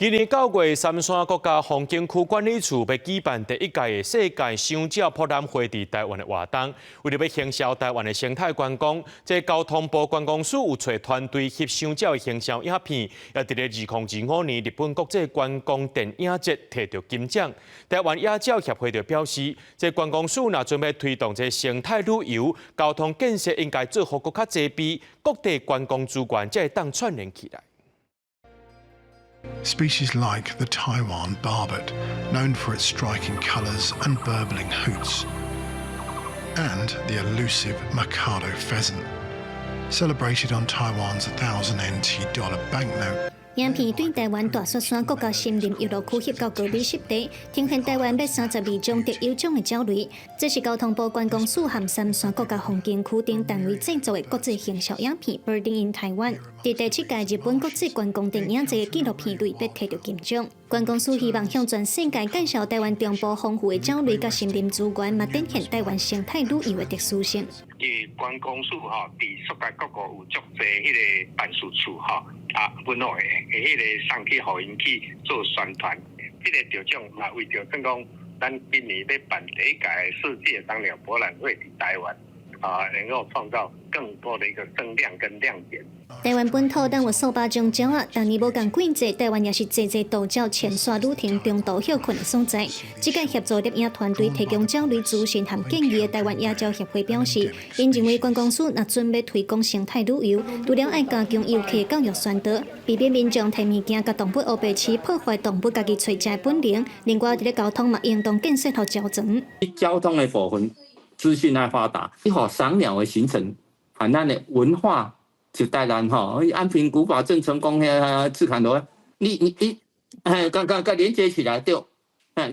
今年9月，三山国家风景区管理处要举办第1届的世界香蕉博览会伫台湾的活动。为了要行销台湾的生态观光，这交通部观光署有找团队翕香蕉的行销影片，也伫咧2025年日本国际观光电影节摕到金奖。台湾野鸟协会就表示，这观光署若准备推动这生态旅游、交通建设，应该做好更较济比各地观光资源才会当串联起来。 Species like the Taiwan barbet, known for its striking colours and burbling hoots, and the elusive Mikado pheasant, celebrated on Taiwan's $1,000 NT banknote. 影片对台湾大雪山国家森林游乐区翕到高美湿地，呈现台湾要32种特有种的鸟类。这是交通部观光署和三山国家风景区等单位制作的国际行销影片《Birding in Taiwan》，伫第7届日本国际观光电影节的纪录片类别摕到金奖。观光署希望向全世界介绍台湾中部丰富的鸟类甲森林资源，嘛展现台湾生态旅游的特殊性。观光署伫世界各国有足侪迄个办事处本来会迄个上去互因去做宣传，这个着种嘛为着算讲，咱今年要办第1届世界赏鸟博览会伫台湾，能够创造更多的一个声量跟亮点。 台湾本土当有数百种鸟仔，但你无共季节，台湾也是济渡鸟潜沙旅程中途休困的所在。这届协助摄影团队提供鸟类资讯和建议的台湾野鸟协会表示，因认为观光署若准备推广生态旅游，除了爱加强游客教育宣导，避免民众摕物件甲动物黑白痴破坏动物家己找食的本能。另外，伫咧交通嘛应当建设好交通。交通的部分资讯爱发达，伊互赏鸟的行程和咱的文化。 就台南安平古堡、郑成功赤坎楼，刚连接起来对，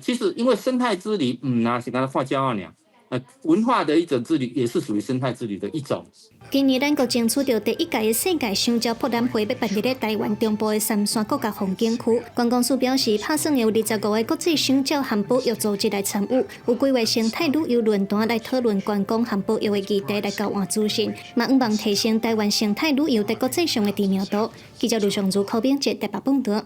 其实因为生态之旅，是刚才看骄傲鸟，文化的一种之旅也是属于生态之旅的一种。今年咱国争取到第1届的世界香蕉博览会要办伫咧台湾中部的三山国家风景区。观光署表示，打算有25个国际香蕉和保育组织来参与，有规划生态旅游论坛来讨论观光和保育的议题来交换资讯，嘛希望提升台湾生态旅游在国际上的知名度。记者刘尚珠、柯炳杰台北报道。